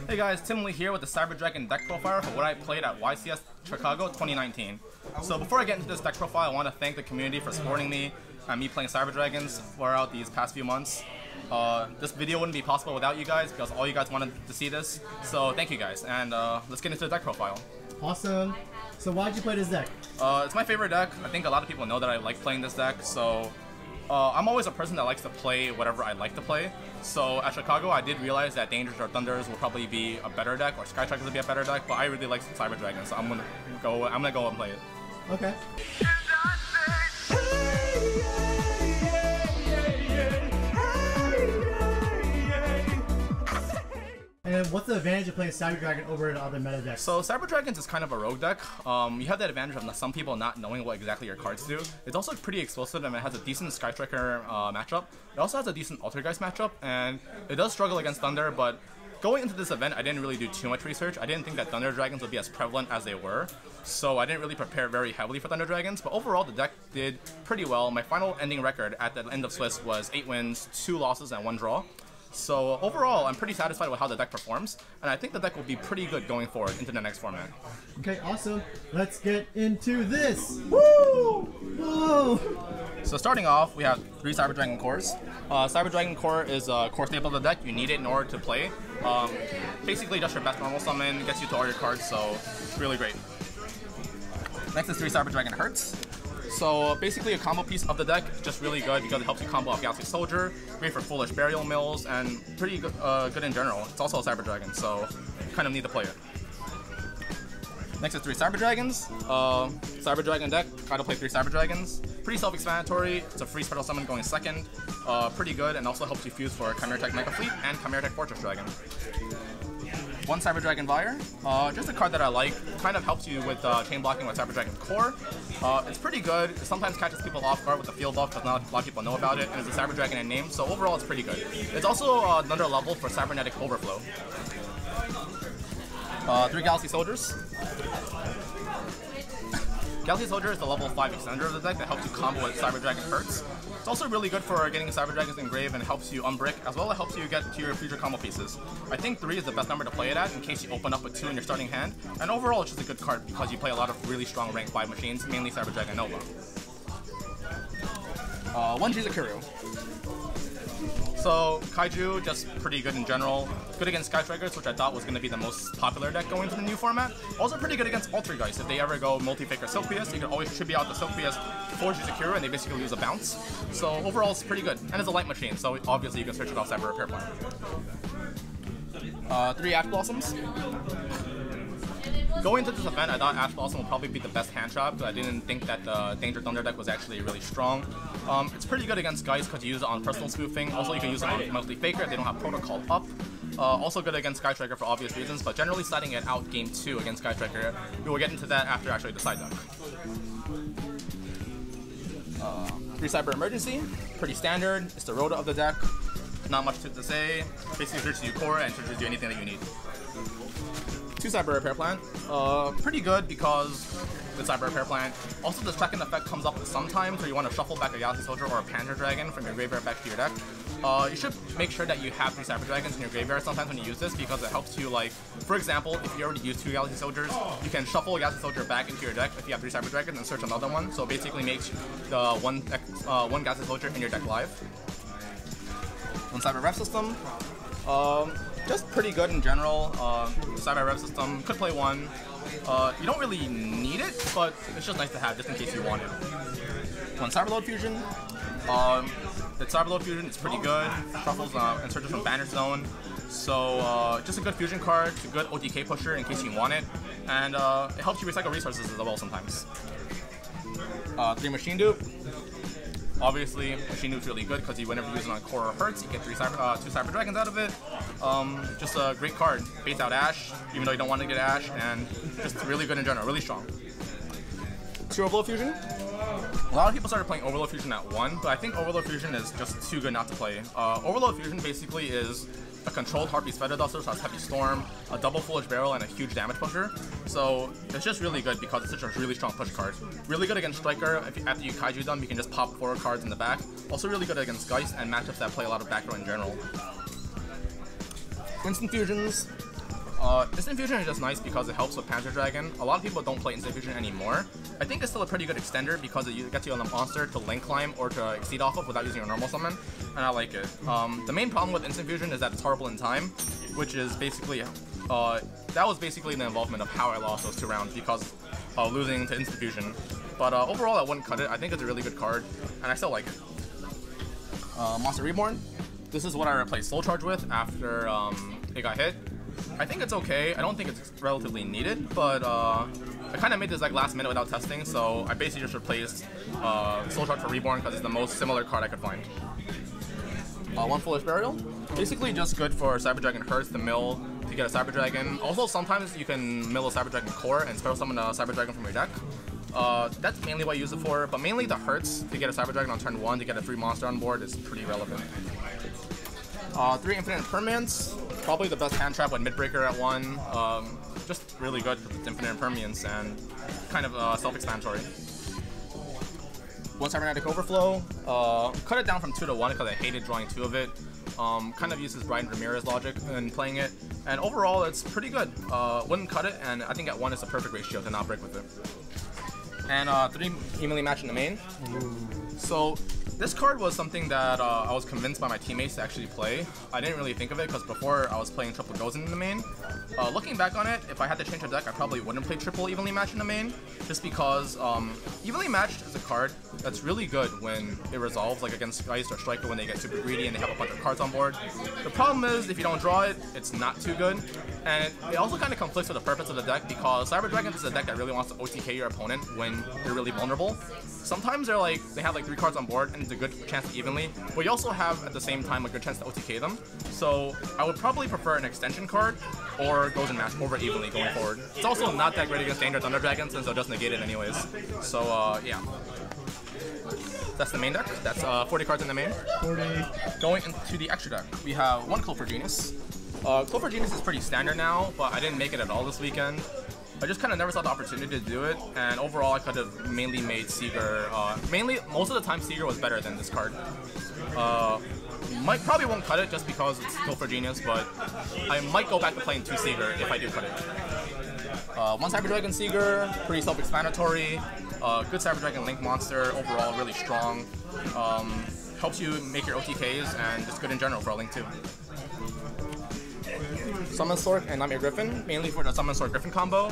Hey guys, Tim Lee here with the Cyber Dragon deck profile for what I played at YCS Chicago 2019. So before I get into this deck profile, I want to thank the community for supporting me and me playing Cyber Dragons throughout these past few months. This video wouldn't be possible without you guys because all you guys wanted to see this. So thank you guys, and let's get into the deck profile. Awesome. So why'd you play this deck? It's my favorite deck. I think a lot of people know that I like playing this deck, so I'm always a person that likes to play whatever I like to play. So at Chicago, I did realize that Dangers or Thunders will probably be a better deck, or Sky Strikers will be a better deck, but I really like Cyber Dragon, so I'm gonna go and play it. Okay. And what's the advantage of playing Cyber Dragon over the other meta decks? So Cyber Dragons is kind of a rogue deck. You have that advantage of some people not knowing what exactly your cards do. It's also pretty explosive and it has a decent Sky Striker matchup. It also has a decent Altergeist matchup, and it does struggle against Thunder, but going into this event, I didn't really do too much research. I didn't think that Thunder Dragons would be as prevalent as they were, so I didn't really prepare very heavily for Thunder Dragons, but overall the deck did pretty well. My final ending record at the end of Swiss was 8 wins, 2 losses, and 1 draw. So overall, I'm pretty satisfied with how the deck performs, and I think the deck will be pretty good going forward into the next format. Okay, awesome. Let's get into this. Woo! Whoa! So starting off, we have 3 Cyber Dragon cores. Cyber Dragon core is a core staple of the deck. You need it in order to play. Basically, just your best normal summon, gets you to all your cards, so really great. Next is 3 Cyber Dragon Hurts. So basically a combo piece of the deck, just really good because it helps you combo off Galaxy Soldier, great for Foolish Burial Mills, and pretty good in general. It's also a Cyber Dragon, so kind of need to play it. Next is 3 Cyber Dragons. Cyber Dragon deck, try to play 3 Cyber Dragons. Pretty self-explanatory, it's a free special summon going second. Pretty good, and also helps you fuse for Chimera Tech Mega Fleet and Chimera Tech Fortress Dragon. 1 Cyber Dragon Vire, just a card that I like, kind of helps you with chain blocking with Cyber Dragon Core. It's pretty good, it sometimes catches people off guard with the field buff because not a lot of people know about it, and it's a Cyber Dragon in name, so overall it's pretty good. It's also another level for Cybernetic Overflow. 3 Galaxy Soldiers. Galaxy Soldier is the level 5 extender of the deck that helps you combo with Cyber Dragon Hurts. It's also really good for getting Cyber Dragons engraved and helps you unbrick, as well as helps you get to your future combo pieces. I think 3 is the best number to play it at in case you open up with 2 in your starting hand, and overall it's just a good card because you play a lot of really strong rank 5 machines, mainly Cyber Dragon Nova. 1 Jizukiru. So Kaiju, just pretty good in general. Good against Sky Strikers, which I thought was going to be the most popular deck going into the new format. Also pretty good against Altergeist. If they ever go multi-fake or Silkpius, you can always tribute out the Silkpius for Jizukiru, and they basically lose a bounce. So overall, it's pretty good. And it's a light machine, so obviously you can search it off Cyber Repair Plan. 3 Ash Blossoms. Going into this event, I thought Ash Blossom would probably be the best hand trap, but I didn't think that the Danger Thunder deck was actually really strong. It's pretty good against Geist because you use it on personal spoofing. Also, you can use it on Monthly Faker if they don't have Protocol up. Also good against Sky Striker for obvious reasons, but generally starting it out game 2 against Sky Striker. We will get into that after actually the side deck. 3 Cyber Emergency, pretty standard. It's the Rhoda of the deck. Not much to say. Basically searches you core and searches you anything that you need. 2 Cyber Repair Plant. Pretty good because the Cyber Repair Plant. Also, the second effect comes up sometimes where you want to shuffle back a Galaxy Soldier or a Panther Dragon from your graveyard back to your deck. You should make sure that you have 3 Cyber Dragons in your graveyard sometimes when you use this because it helps you, like, for example, if you already use 2 Galaxy Soldiers, you can shuffle a Galaxy Soldier back into your deck if you have 3 Cyber Dragons and search another one. So it basically makes the one Galaxy Soldier in your deck live. 1 Cyber Rev System. Just pretty good in general. Cyber Rev System, could play 1. You don't really need it, but it's just nice to have just in case you want it. 1 Cyber Load Fusion. The Cyber Load Fusion is pretty good. Shuffles and searches from Banner Zone. So just a good fusion card, it's a good OTK pusher in case you want it, and it helps you recycle resources as well sometimes. 3 Machine Dupe. Obviously, Machine Dupe's really good because whenever you use it on Core or Hurts, you get 2 Cyber Dragons out of it. Just a great card. Baits out Ash, even though you don't want to get Ash, and just really good in general, really strong. 2 Overload Fusion. A lot of people started playing Overload Fusion at 1, but I think Overload Fusion is just too good not to play. Overload Fusion basically is a controlled Harpy's Feather Duster, so it's Heavy Storm, a double Foolish Barrel, and a huge damage pusher. So it's just really good because it's such a really strong push card. Really good against Striker. After you Kaiju them, you can just pop 4 cards in the back. Also really good against Geist and matchups that play a lot of back row in general. Instant Fusions. Instant Fusion is just nice because it helps with Panzer Dragon. A lot of people don't play Instant Fusion anymore. I think it's still a pretty good extender because it gets you on a monster to link climb or to exceed off of without using a normal summon, and I like it. The main problem with Instant Fusion is that it's horrible in time, which is basically, that was basically the involvement of how I lost those 2 rounds because of losing to Instant Fusion. But overall, I wouldn't cut it. I think it's a really good card, and I still like it. Monster Reborn. This is what I replaced Soul Charge with after it got hit. I think it's okay. I don't think it's relatively needed, but I kind of made this like last minute without testing, so I basically just replaced Soul Charge for Reborn because it's the most similar card I could find. One Foolish Burial. Basically just good for Cyber Dragon Hurts to mill to get a Cyber Dragon. Also, sometimes you can mill a Cyber Dragon core and special summon a Cyber Dragon from your deck. That's mainly what I use it for, but mainly the Hurts to get a Cyber Dragon on turn 1 to get a 3 monster on board is pretty relevant. 3 Infinite Impermanence, probably the best hand trap with Midbreaker at 1. Just really good because it's Infinite Impermanence and kind of self-explanatory. 1 Cybernetic Overflow, cut it down from 2 to 1 because I hated drawing 2 of it. Kind of uses Brian Ramirez logic in playing it, and overall it's pretty good. Wouldn't cut it, and I think at 1 it's a perfect ratio to not break with it. And 3 evenly matched in the main. So this card was something that I was convinced by my teammates to actually play. I didn't really think of it because before I was playing triple Gozen in the main. Looking back on it, if I had to change a deck, I probably wouldn't play triple evenly matched in the main, just because evenly matched is a card that's really good when it resolves, like against Geist or Striker when they get super greedy and they have a bunch of cards on board. The problem is if you don't draw it, it's not too good, and it also kind of conflicts with the purpose of the deck because Cyber Dragons is a deck that really wants to OTK your opponent when you're really vulnerable. Sometimes they have like 3 cards on board and it's a good chance to evenly, but you also have at the same time a good chance to OTK them. So I would probably prefer an extension card or Gozen Match over evenly going forward. It's also not that great against Danger Thunder Dragon since they'll just negate it anyways. So yeah. That's the main deck. That's 40 cards in the main. 40. Going into the extra deck, we have 1 Clover Genius. Clover Genius is pretty standard now, but I didn't make it at all this weekend. I just kind of never saw the opportunity to do it, and overall I could have mainly made Seeger. Most of the time Seeger was better than this card. Probably won't cut it just because it's Clover Genius, but I might go back to playing 2 Seeger if I do cut it. 1 Cyber Dragon Seeger, pretty self-explanatory. Good Cyber Dragon Link monster, overall really strong. Helps you make your OTKs and just good in general for a Link too. Summon Sork and Nightmare Griffin, mainly for the Summon Sork Griffin combo.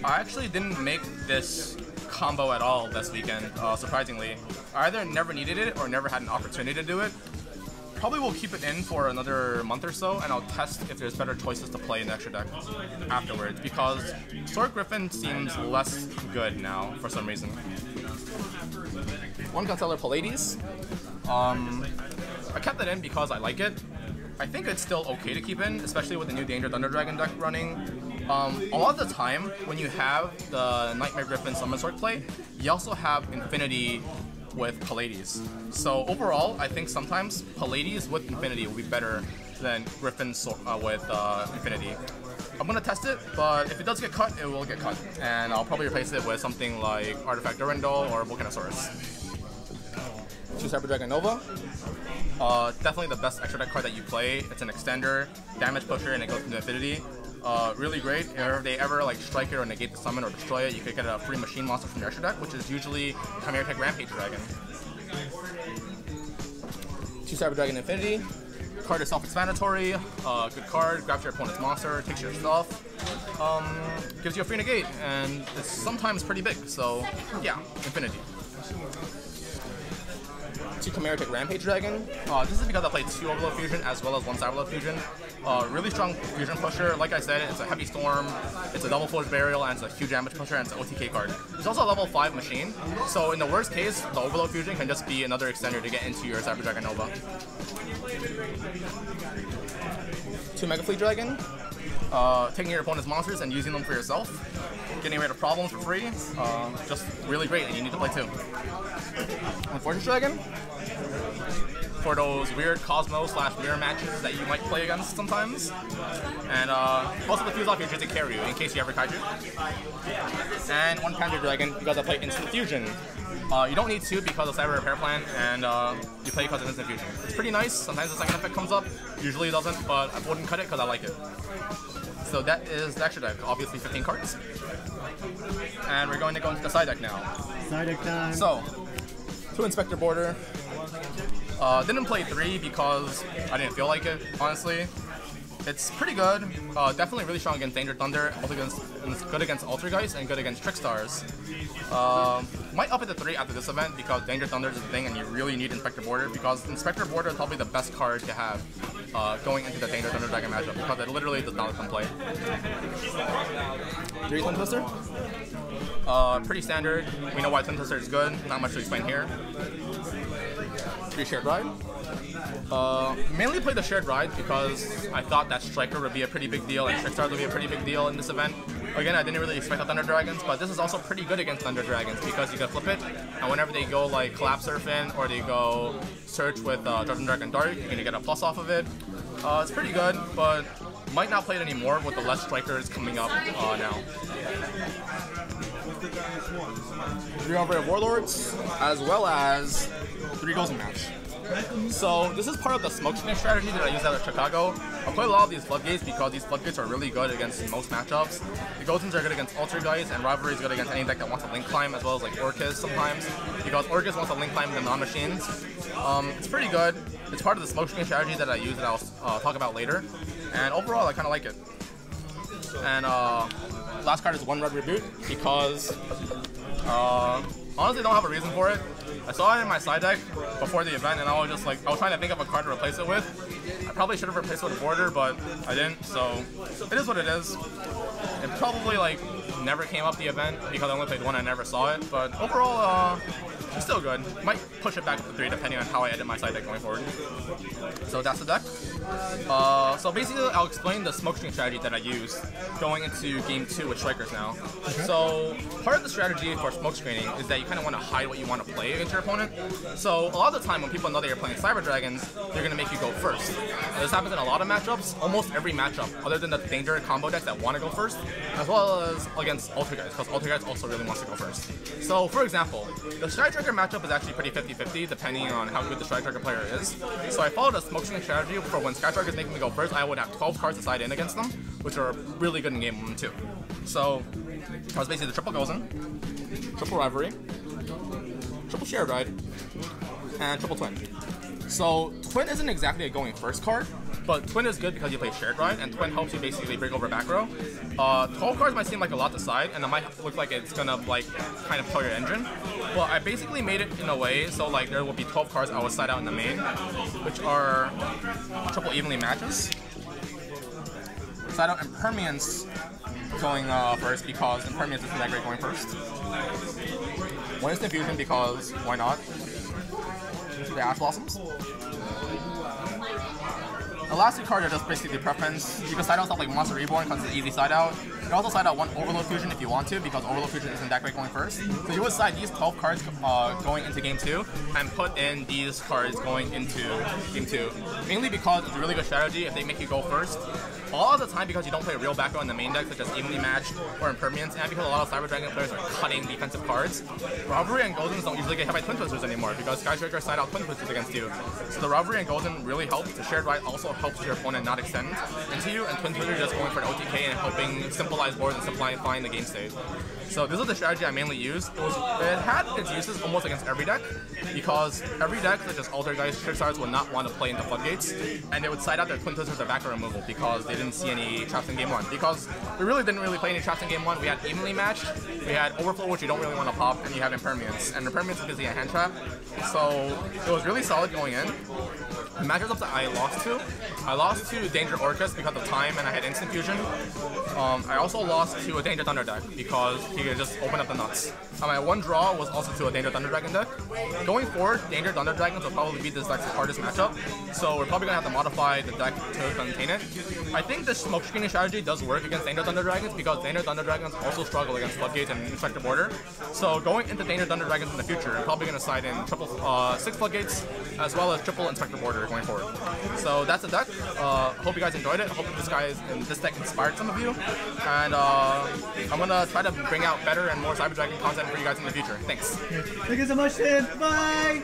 I actually didn't make this combo at all this weekend, surprisingly. I either never needed it or never had an opportunity to do it. Probably will keep it in for another month or so, and I'll test if there's better choices to play in the extra deck afterwards, because Sork Griffin seems less good now for some reason. 1 Constellar Pallades. I kept it in because I like it. I think it's still okay to keep in, especially with the new Danger Thunder Dragon deck running. A lot of the time, when you have the Nightmare Griffin Summon Sork play, you also have Infinity with Pallades. So overall, I think sometimes Pallades with Infinity will be better than Griffin with Infinity. I'm gonna test it, but if it does get cut, it will get cut. And I'll probably replace it with something like Artifact Durandal or Volcanosaurus. 2 Cyber Dragon Nova. Definitely the best extra deck card that you play. It's an extender, damage pusher, and it goes into Infinity. Really great. If they ever like strike it or negate the summon or destroy it, you could get a free machine monster from your extra deck, which is usually Chimera Tech Rampage Dragon. 2 Cyber Dragon Infinity. Card is self-explanatory. Good card. Grabs your opponent's monster, takes your stuff, gives you a free negate, and it's sometimes pretty big. So yeah, Infinity. 2 Chimera Tech Rampage Dragon. This is because I played 2 Overload Fusion as well as 1 Cyberload Fusion. Really strong fusion pusher. Like I said, it's a heavy storm, it's a double Foolish Burial, and it's a huge damage pusher, and it's an OTK card. It's also a level 5 machine, so in the worst case, the Overload Fusion can just be another extender to get into your Cyber Dragon Nova. 2 Mega Fleet Dragon. Taking your opponent's monsters and using them for yourself. Getting rid of problems for free. Just really great, and you need to play 2. 1 Fortress Dragon. For those weird Cosmo/mirror matches that you might play against sometimes. And also to fuse off your Jizik Karyu in case you ever kaiju. And 1 Panzer Dragon, you gotta play Instant Fusion. You don't need 2 because of Cyber Repair Plan, and you play because of Instant Fusion. It's pretty nice. Sometimes the second effect comes up, usually it doesn't, but I wouldn't cut it because I like it. So that is the extra deck, obviously 15 cards. And we're going to go into the side deck now. Side deck time. So, 2 Inspector Border. Didn't play 3 because I didn't feel like it, honestly. It's pretty good. Definitely really strong against Danger Thunder. Also good against Altergeist and good against Trickstars. Might up it to 3 after this event because Danger Thunder is a thing and you really need Inspector Border because Inspector Border is probably the best card to have going into the Danger Thunder Dragon matchup because it literally does not let them play. 3 Twin Twister. Pretty standard. We know why Twin Twister is good. Not much to explain here. 3 Shared Ride. Mainly played the Shared Ride because I thought that Striker would be a pretty big deal and Trickstars would be a pretty big deal in this event. Again, I didn't really expect the Thunder Dragons, but this is also pretty good against Thunder Dragons because you can flip it, and whenever they go like Collapse Surf in or they go Search with Judgment Dragon Dark, you're gonna get a plus off of it. It's pretty good, but might not play it anymore with the less Strikers coming up now. 3 Overrated Warlords, as well as 3 Goals in Match. So this is part of the Smokescreen strategy that I use out of Chicago. I play a lot of these floodgates because these floodgates are really good against most matchups. The Gotens are good against Altergeist, and Rivalry is good against any deck that wants a link climb, as well as like Orcus sometimes, because Orcus wants a link climb in the non-machines. It's pretty good. It's part of the Smokescreen strategy that I use that I'll talk about later. And overall, I kind of like it. And last card is 1 Red Reboot because honestly don't have a reason for it. I saw it in my side deck before the event and I was trying to think of a card to replace it with. I probably should have replaced it with Border, but I didn't, so it is what it is. It probably like never came up the event because I only played 1 and I never saw it, but overall it's still good. Might push it back up to 3 depending on how I edit my side deck going forward. So that's the deck. So basically I'll explain the Smokescreen strategy that I use going into game 2 with Strikers now. So part of the strategy for Smokescreening is that you kind of want to hide what you want to play against your opponent. So a lot of the time when people know that you're playing Cyber Dragons, they're going to make you go first. And this happens in a lot of matchups, almost every matchup, other than the Danger combo decks that want to go first, as well as against Altergeist, because Altergeist also really wants to go first. So for example, the Strike Tracker matchup is actually pretty 50-50 depending on how good the Strike Tracker player is. So I followed a Smokescreen strategy for when Sky Tracker is making me go first, I would have 12 cards to side in against them, which are really good in game 1 too. So I was basically the triple Gozen, triple Rivalry, triple Shared Ride, and triple Twin. So Twin isn't exactly a going first card, but Twin is good because you play Shared Ride, and Twin helps you basically bring over back row. 12 cards might seem like a lot to side, and it might look like it's gonna like kind of kill your engine. Well, I basically made it in a way so like there will be 12 cards I will side out in the main, which are triple evenly matches. Side out Impermeance going first because Impermeance isn't that great going first. 1 Instant Fusion because why not? The Ash Blossoms. The last 2 cards are just basically preference. You can side out stuff like Monster Reborn because it's an easy side out. You can also side out 1 Overload Fusion if you want to because Overload Fusion isn't that great going first. So you would side these 12 cards going into game 2 and put in these cards going into game 2. Mainly because it's a really good strategy if they make you go first. A lot of the time because you don't play real back row in the main deck such as Evenly Matched or Impermeance, and because a lot of Cyber Dragon players are cutting defensive cards, Rivalry and Goldens don't usually get hit by Twin Twisters anymore because Sky Striker side out Twin Twisters against you. So the Rivalry and Golden really helps. The Shared Ride also helps your opponent not extend into you, and Twin Twister just going for an OTK and helping simplify boards and simplifying the game state. So this is the strategy I mainly used. It had its uses almost against every deck, because every deck such as Altergeist, Trickstars would not want to play into Floodgates, and they would side out their Twin Twisters or backer removal because they didn't see any traps in game 1. Because we really didn't play any traps in game 1. We had Evenly Matched, we had Overflow, which you don't really want to pop, and you have Impermeance. And Impermeance is busy a hand trap, so it was really solid going in. The matchups that I lost to Danger Orcus because of time and I had Instant Fusion. I also lost to a Danger Thunder deck because he could just open up the nuts. My 1 draw was also to a Danger Thunder Dragon deck. Going forward, Danger Thunder Dragons will probably be this deck's hardest matchup, so we're probably going to have to modify the deck to contain it. I think the Smokescreening strategy does work against Danger Thunder Dragons because Danger Thunder Dragons also struggle against Floodgates and Inspector Border. So going into Danger Thunder Dragons in the future, I'm probably going to side in 6 Floodgates as well as triple Inspector Border going forward. So that's the deck. Hope you guys enjoyed it. Hope this deck inspired some of you. And I'm gonna try to bring out better and more Cyber Dragon content for you guys in the future. Thanks. Thank you so much, Tim. Bye.